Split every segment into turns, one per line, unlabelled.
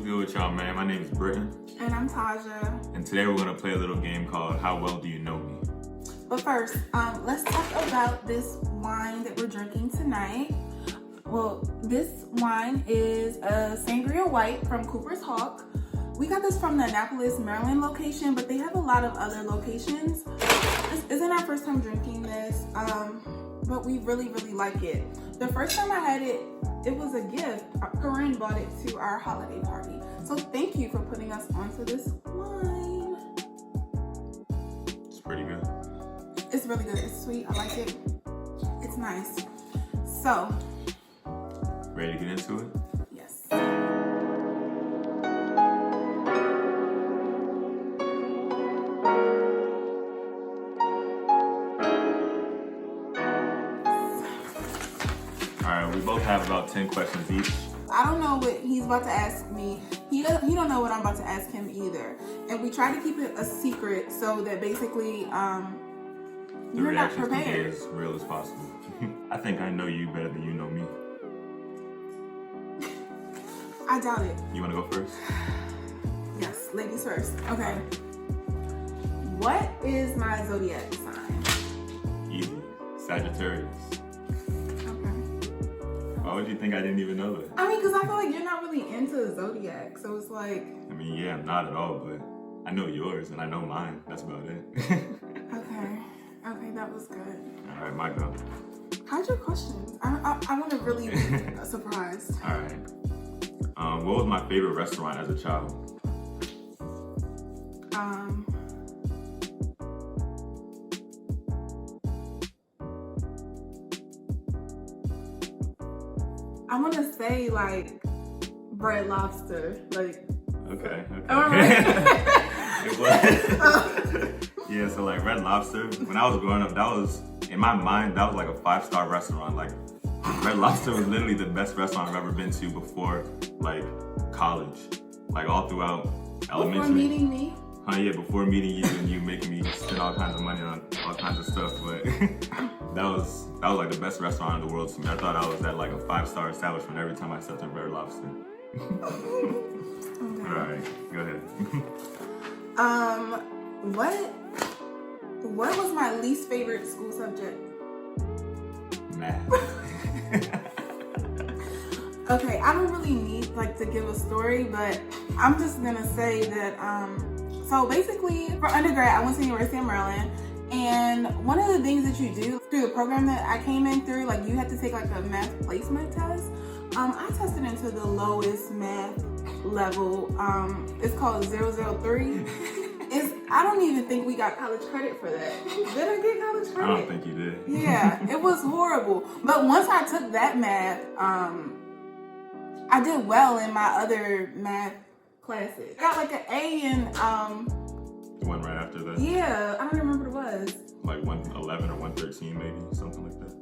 good with y'all, man? My name is Britton.
And I'm Taja.
And today we're going to play a little game called How Well Do You Know Me?
But first, let's talk about this wine that we're drinking tonight. Well, this wine is a Sangria White from Cooper's Hawk. We got this from the Annapolis, Maryland location, but they have a lot of other locations. This isn't our first time drinking this, but we really, really like it. The first time I had it, it was a gift. Corinne bought it to our holiday party. So thank you for putting us onto this wine.
It's pretty good.
It's really good. It's sweet. I like it. It's nice. So.
Ready to get into it?
Yes.
Alright, we both have about 10 questions each.
I don't know what he's about to ask me. He don't know what I'm about to ask him either. And we try to keep it a secret so that basically you're not prepared.
Can be as real as possible. I think I know you better than you know me.
I doubt it.
You want to go first?
Yes, ladies first. Okay. What is my zodiac sign?
Easy. Sagittarius. Why would you think I didn't even know that?
I mean, because I feel like you're not really into the zodiac, so it's like...
I mean, yeah, I'm not at all, but I know yours and I know mine. That's about it.
Okay, that was good.
All right, my go.
How's your questions? I want to really be surprised.
All right. What was my favorite restaurant as a child?
I want to say like Red Lobster, like.
Okay.
All right.
It was. Yeah, so like Red Lobster. When I was growing up, that was in my mind that was like a 5-star restaurant. Like Red Lobster was literally the best restaurant I've ever been to before like college, like all throughout elementary.
Before meeting me.
Yeah, before meeting you and you making me spend all kinds of money on all kinds of stuff, but that was like the best restaurant in the world to me. I thought I was at like a 5-star establishment every time I stepped in Red Lobster.
Okay.
All right, go ahead.
What was my least favorite school subject?
Math.
Okay, I don't really need like to give a story, but I'm just gonna say that so basically for undergrad I went to the University of Maryland, and one of the things that you do through the program that I came in through, like you had to take like a math placement test. I tested into the lowest math level. It's called 003. I don't even think we got college credit for that. Did I get college credit?
I don't think you did.
Yeah, it was horrible. But once I took that math, I did well in my other math classes. I got like an A in
The one right after that?
Yeah, I don't remember what it was.
Like 111 or 113 maybe, something like that.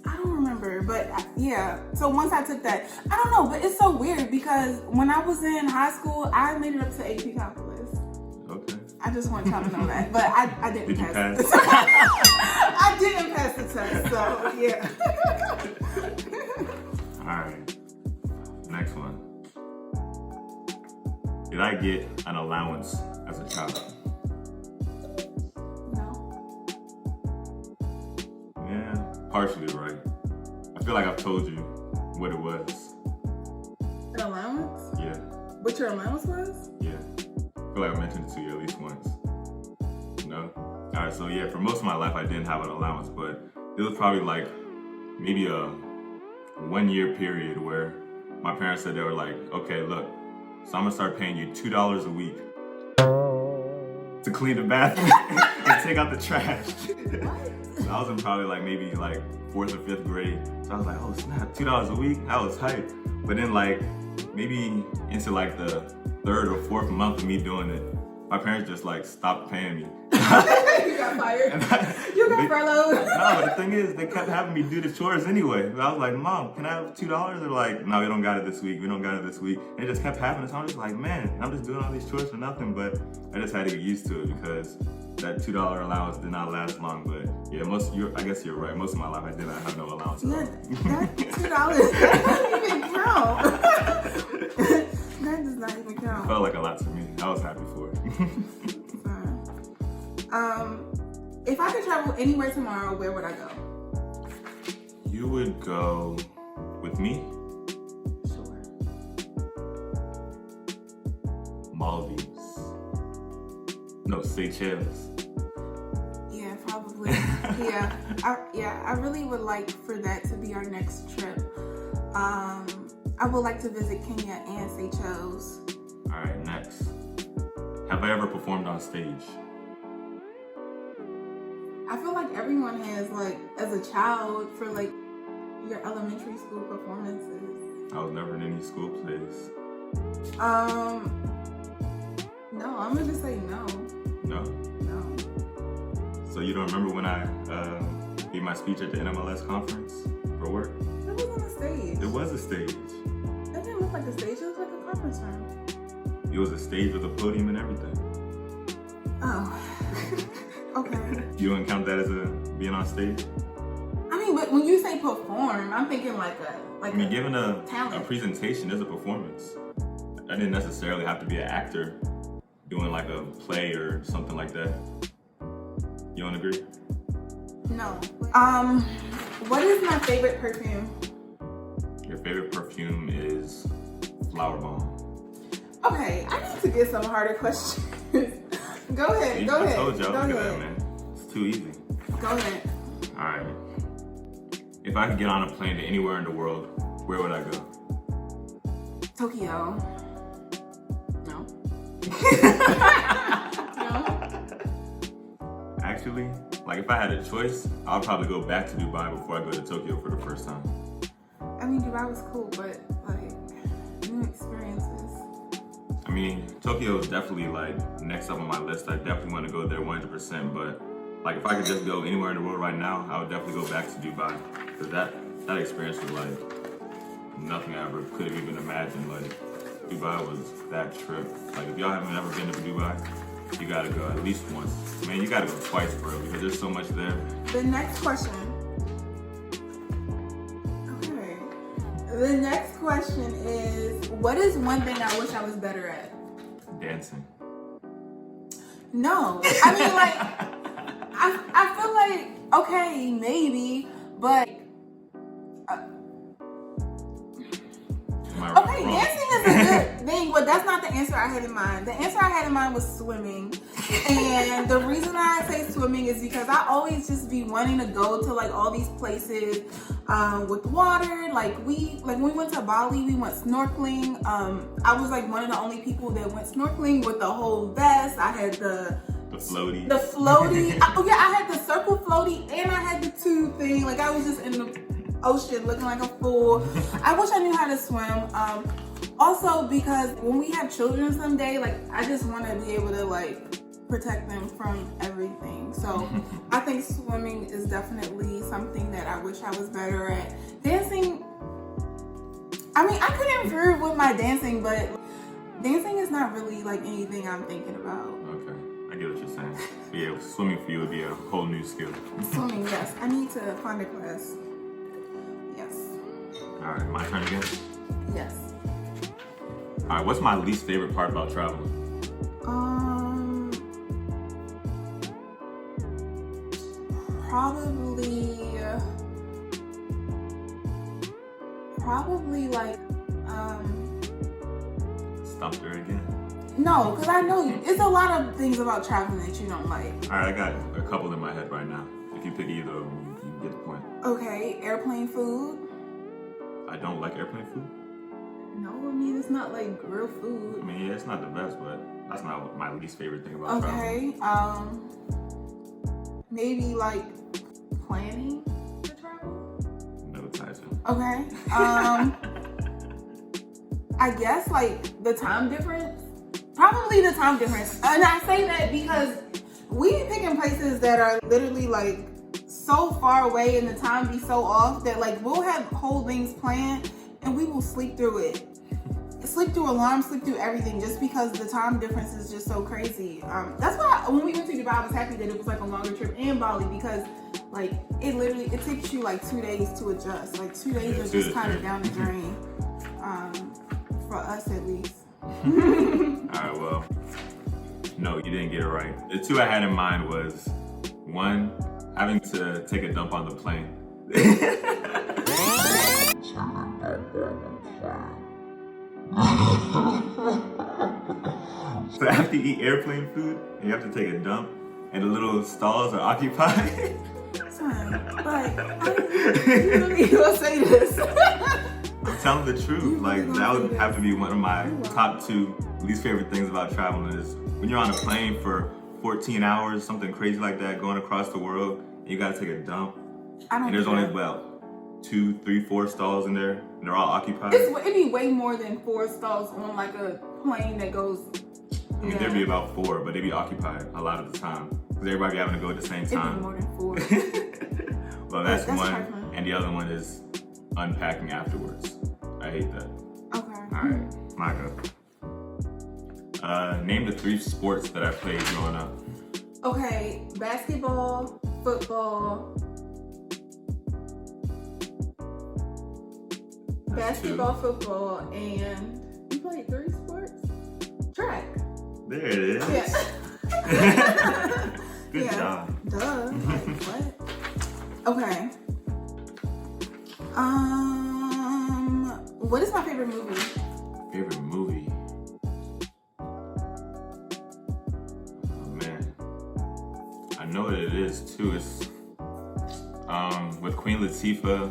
I don't remember, but yeah. So once I took that, I don't know, but it's so weird because when I was in high school, I made it up to AP Calculus.
Okay.
I just want y'all to know that, but I didn't
Did you
pass
pass?
the test. I didn't pass the test, so yeah.
Alright. Next one. Did I get an allowance as a child?
No.
Yeah, partially right. I feel like I've told you what it was.
An allowance?
Yeah.
What your allowance was?
Yeah. I feel like I mentioned it to you at least once. No? Alright, so yeah, for most of my life I didn't have an allowance, but it was probably like maybe a 1-year period where my parents said they were like, okay, look, so I'm gonna start paying you $2 a week to clean the bathroom and take out the trash. So I was in probably like maybe like 4th or 5th grade. So I was like, oh snap, $2 a week? That was hype. But then like maybe into like the 3rd or 4th month of me doing it, my parents just like stopped paying me.
You got fired? You got furloughed?
No, but the thing is, they kept having me do the chores anyway. But I was like, Mom, can I have $2? They're like, no, we don't got it this week. We don't got it this week. And it just kept happening. So I'm just like, man, I'm just doing all these chores for nothing. But I just had to get used to it because that $2 allowance did not last long. But yeah, I guess you're right. Most of my life, I did not have no allowance at all.
That $2 doesn't even count. That does not even count.
Felt like a lot to me. I was happy for it.
If I could travel anywhere tomorrow, where would I go?
You would go with me?
Sure.
Maldives. No, Seychelles.
Yeah, probably. I really would like for that to be our next trip. I would like to visit Kenya and Seychelles.
All right, next. Have I ever performed on stage?
I feel like everyone has, like, as a child, for like your elementary school performances.
I was never in any school plays.
No, I'm gonna say no.
No?
No.
So you don't remember when I gave my speech at the NMLS conference for work?
It was on a stage.
It was a stage.
That didn't look like a stage, it looked like a conference room.
It was a stage with a podium and everything.
Oh. Okay.
You wouldn't count that as being on stage?
I mean, but when you say perform, I'm thinking
giving a
talent.
presentation is a performance. I didn't necessarily have to be an actor doing like a play or something like that. You don't agree?
No. What is my favorite perfume?
Your favorite perfume is Flower Bomb.
Okay, I need to get some harder questions. Go ahead.
I told y'all, look at that, man. It's too easy.
Go ahead.
All right. If I could get on a plane to anywhere in the world, where would I go?
Tokyo. No. No.
Actually, like if I had a choice, I'll probably go back to Dubai before I go to Tokyo for the first time.
I mean, Dubai was cool, but like new experiences.
I mean, Tokyo is definitely like next up on my list. I definitely want to go there 100%. But like if I could just go anywhere in the world right now, I would definitely go back to Dubai because that experience was like nothing I ever could have even imagined. Like Dubai was that trip. Like if y'all haven't ever been to Dubai, you gotta go at least once. Man, you gotta go twice, bro, because there's so much there.
The next question. Okay. The next question is, what is one thing I wish I was better at?
Dancing.
No. I mean, like, I feel like, okay, maybe, but okay,
wrong?
dancing is a good thing, but that's not the answer I had in mind. The answer I had in mind was swimming. And the reason I say swimming is because I always just be wanting to go to like all these places with water. Like when we went to Bali, we went snorkeling. I was like one of the only people that went snorkeling with the whole vest. I had the
floaty.
The floaty. I had the circle floaty and I had the tube thing. Like I was just in the ocean looking like a fool. I wish I knew how to swim. Also because when we have children someday, like I just want to be able to like protect them from everything. So I think swimming is definitely something that I wish I was better at. Dancing, I mean, I could improve with my dancing, but dancing is not really like anything I'm thinking about.
Okay, I get what you're saying. But yeah, swimming for you would be a whole new skill.
Swimming, yes. I need to find a class. Yes.
All right, my turn again?
Yes.
All right, what's my least favorite part about traveling?
Probably like,
Stumped her again.
No, because I know it's a lot of things about traveling that you don't like.
All right, I got a couple in my head right now. If you pick either of them, you can get the point.
Okay, airplane food.
I don't like airplane food.
No, I mean, it's not like real food.
I mean, yeah, it's not the best, but that's not my least favorite thing about traveling.
Okay, maybe like planning to travel.
No, Tyson.
Okay, I guess like the time difference. Probably the time difference. And I say that because we be picking places that are literally like so far away and the time be so off that like we'll have whole things planned and we will sleep through it. Sleep through alarms, sleep through everything just because the time difference is just so crazy. That's why when we went to Dubai, I was happy that it was like a longer trip and Bali because like it takes you like 2 days to adjust. Like 2 days are just kind of down the drain, for us at least.
Alright, well, no, you didn't get it right. The two I had in mind was, one, having to take a dump on the plane. So after you eat airplane food, and you have to take a dump, and the little stalls are occupied.
Son, like, you gonna say this?
I'm telling the truth. Like, that would have to be one of my top two least favorite things about traveling is when you're on a plane for 14 hours, something crazy like that, going across the world, and you gotta take a dump. And there's only about 2, 3, 4 stalls in there, and they're all occupied.
It'd be way more than 4 stalls on like a plane that goes.
I mean, there'd be about 4, but they'd be occupied a lot of the time. Because everybody be having to go at the same time.
It'd be more than 4.
Well, that's one,
trifling.
And the other one is unpacking afterwards. I hate that.
Okay.
Alright, my go. Name the 3 sports that I played growing up.
Okay, basketball, football.
That's
Basketball,
2.
football, and you played 3 sports? Track.
There it is.
Yeah.
Good job.
Duh. Like, what? Okay. What is my favorite movie?
Favorite movie? Oh man. I know what it is too. It's with Queen Latifah.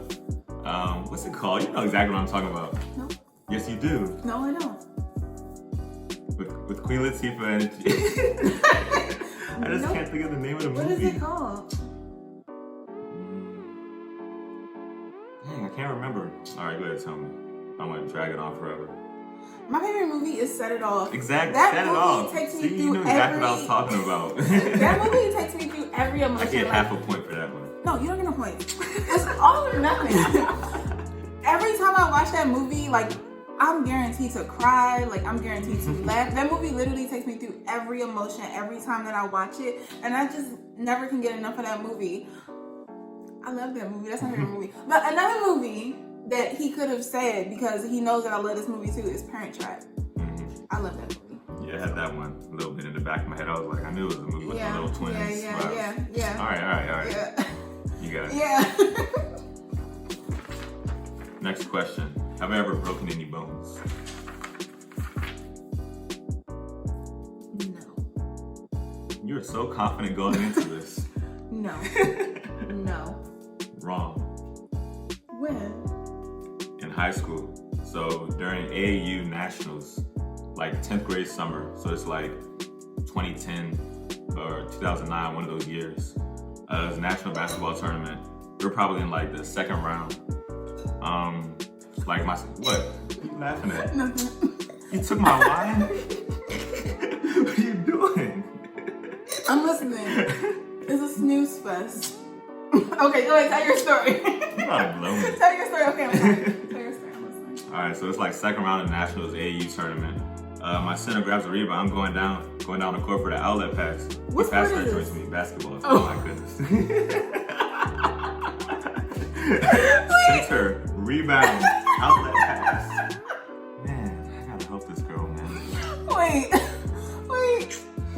What's it called? You know exactly what I'm talking about.
No.
Yes, you do.
No, I don't.
With Queen Latifah and I just can't think of the name of the movie.
What is it called?
Dang, I can't remember. All right, go ahead, tell me. I'm gonna drag it on forever.
My favorite movie is Set It Off.
Exactly.
That
Set It
movie
Off.
takes me
See,
through
you know exactly what I was
every-
talking about.
That movie takes me through every emotion.
I get
like-
half a point for that one.
No, you don't get no points. It's all or nothing. Every time I watch that movie, like, I'm guaranteed to cry, like, I'm guaranteed to laugh. That movie literally takes me through every emotion every time that I watch it, and I just never can get enough of that movie. I love that movie. That's my favorite movie. But another movie that he could have said, because he knows that I love this movie too, is Parent Trap. I love that movie.
Yeah, I had that one a little bit in the back of my head. I was like, I knew it was a movie with the little twins.
Yeah.
All right.
Yeah.
You got it.
Yeah.
Next question. Have I ever broken any bones?
No.
You're so confident going into this.
No. No.
Wrong.
When?
In high school. So during AAU Nationals, like 10th grade summer, so it's like 2010 or 2009, one of those years. It was a national basketball tournament. We were probably in like the second round. What? What are you laughing at?
Nothing.
You took my wine? What are you doing?
I'm listening. It's a snooze fest. Okay, go ahead, tell your story.
You're about to blow me.
Tell your story, okay, I'm sorry. Tell your story, I'm listening.
Alright, so it's like second round of Nationals AAU tournament. My center grabs the rebound. I'm going down the court for the outlet pass.
What
The pass
sport is
towards
this?
me, basketball.
Oh.
My goodness. Center, rebound, outlet pass. Man, I gotta help this girl, man.
Wait.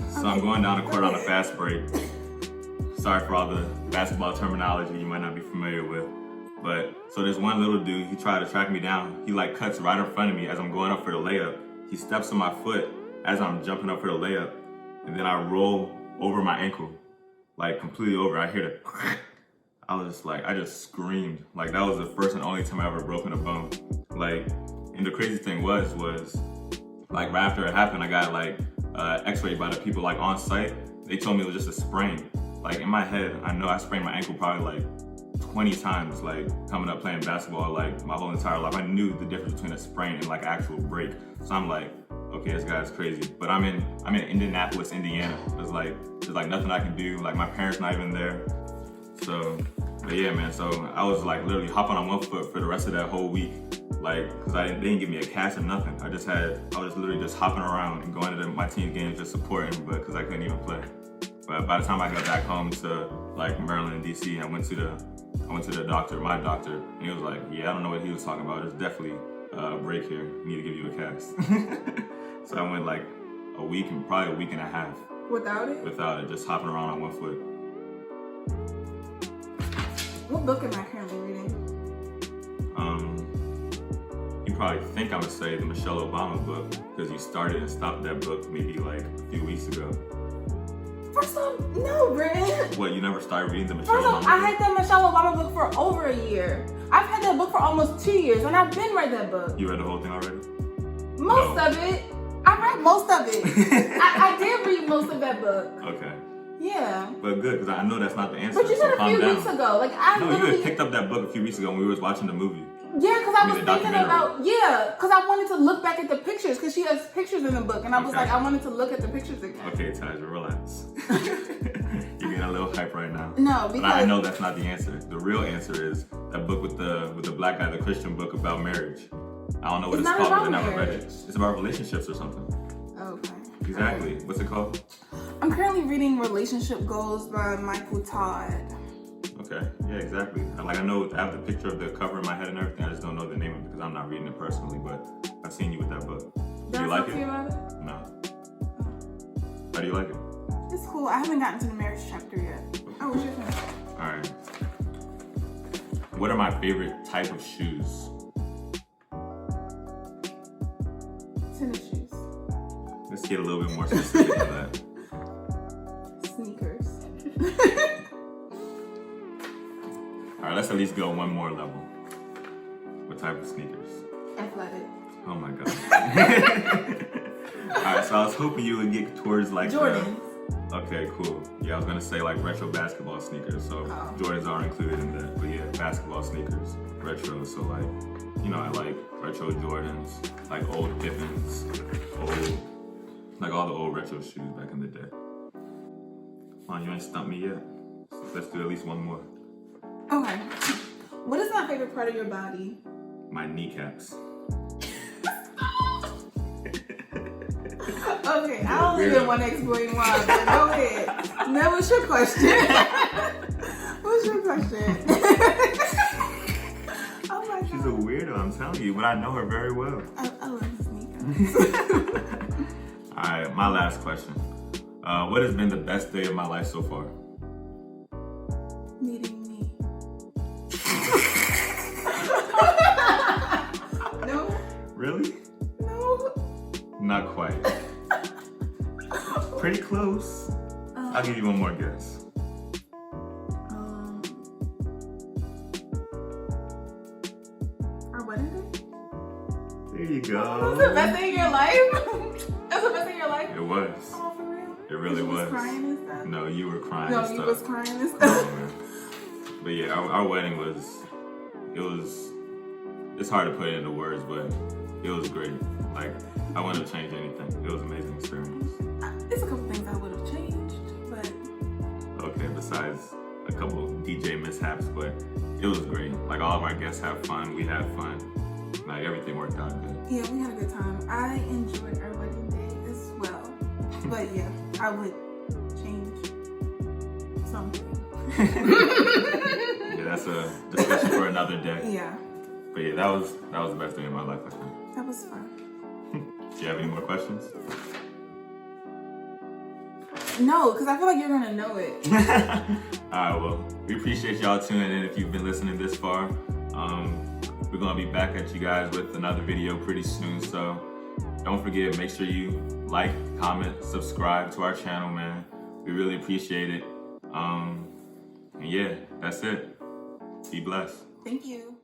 So I'm going down the court on a fast break. Sorry for all the basketball terminology you might not be familiar with. But, so there's one little dude, he tried to track me down. He like cuts right in front of me as I'm going up for the layup. He steps on my foot as I'm jumping up for the layup. And then I roll over my ankle. Like completely over. I hear the crack. I was just like, I just screamed. Like that was the first and only time I ever broken a bone. Like, and the crazy thing was like right after it happened, I got like x-rayed by the people like on site. They told me it was just a sprain. Like in my head, I know I sprained my ankle probably like 20 times, like coming up playing basketball, like my whole entire life. I knew the difference between a sprain and like actual break. So I'm like, okay, this guy's crazy. But I'm in Indianapolis, Indiana. There's like nothing I can do. Like my parents not even there. So, but yeah, man. So I was like literally hopping on one foot for the rest of that whole week. Like, cause they didn't give me a cast or nothing. I was literally just hopping around and going to my team games, just supporting, but cause I couldn't even play. But by the time I got back home to like Maryland and DC, I went to the doctor, my doctor, and he was like, yeah, I don't know what he was talking about. There's definitely a break here. We need to give you a cast. So I went like a week and probably a week and a half
Without it?
without it, just hopping around on one foot.
What book am I currently reading?
You probably think I would say the Michelle Obama book because you started and stopped that book maybe like a few weeks ago.
First off, no, Brent.
What, you never started reading the Michelle
First
Obama
off,
book?
I had the Michelle Obama book for over a year. I've had that book for almost 2 years, and I've been read that book.
You read the whole thing already?
Most of it. I read most of it. I did read most of that book.
Okay.
Yeah.
But good, because I know that's not the answer.
But you
so
said a
calm
few
down.
weeks ago. Like
No, you had picked up that book a few weeks ago when we was watching the movie.
Yeah, because I was
the
thinking
documentary.
about, because I wanted to look back at the pictures, because she has pictures in the book, and I was
Okay.
like, I wanted to look at the pictures again.
Okay, Taja, relax. You're getting a little hype right now.
No,
But
because
I know that's not the answer. The real answer is that book with the black guy, the Christian book about marriage. I don't know what
It's
it's
not
called, but
about
I never read
marriage.
it. It's about relationships or something.
Okay.
Exactly. What's it called?
I'm currently reading Relationship Goals by Michael Todd.
Okay. Yeah, exactly. I know I have the picture of the cover in my head and everything. I just don't know the name of it because I'm not reading it personally, but I've seen you with that book. Do you like it?
About it?
No. How do you like it?
It's cool. I haven't gotten to the marriage chapter yet. Oh, what's your turn?
All right. What are my favorite type of shoes?
Tennis shoes.
Let's get a little bit more specific than that.
Sneakers.
All right, let's at least go one more level. What type of sneakers?
Athletic.
Oh my God. All right, so I was hoping you would get towards like
Jordans.
Okay, cool. Yeah, I was gonna say like retro basketball sneakers, so Jordans are included in that. But yeah, basketball sneakers, retro. So like, I like retro Jordans, like old Pippins, like all the old retro shoes back in the day. Come on, you ain't stumped me yet. So let's do at least one more.
Okay. What is my favorite part of your body?
My kneecaps.
Okay, I don't even want to explain why, but go ahead. Now, what's your question? What's your question? Oh my God.
She's a weirdo, I'm telling you, but I know her very well.
I love sneakers.
All right, my last question. What has been the best day of my life so far?
Meeting me. No?
Really?
No?
Not quite. Pretty close. I'll give you one more guess.
Our wedding day?
There you
That was
go.
the best day of your life? That was the best day of your life?
It was.
Oh, for real?
It really
You
was.
crying and stuff?
No, you were crying
No,
and
you
stuff.
was crying and
Oh,
stuff.
man. But yeah, our wedding it's hard to put it into words, but it was great. Like, I wouldn't have changed anything. It was an amazing experience.
There's a couple things I would have changed, but
Okay, besides a couple DJ mishaps, but it was great. Like, all of our guests have fun. We had fun. Like, everything worked out good.
yeah, we had a good time. I enjoyed our wedding day as well. But yeah, I would change something.
Yeah, that's a discussion for another day.
Yeah,
But yeah, that was the best day of my life, I think.
that was fun.
Do you have any more questions?
No, because I feel like you're gonna know it.
Alright, well, we appreciate y'all tuning in if you've been listening this far. We're gonna be back at you guys with another video pretty soon, so don't forget, make sure you like, comment, subscribe to our channel, man. We really appreciate it. And yeah, that's it. Be blessed.
Thank you.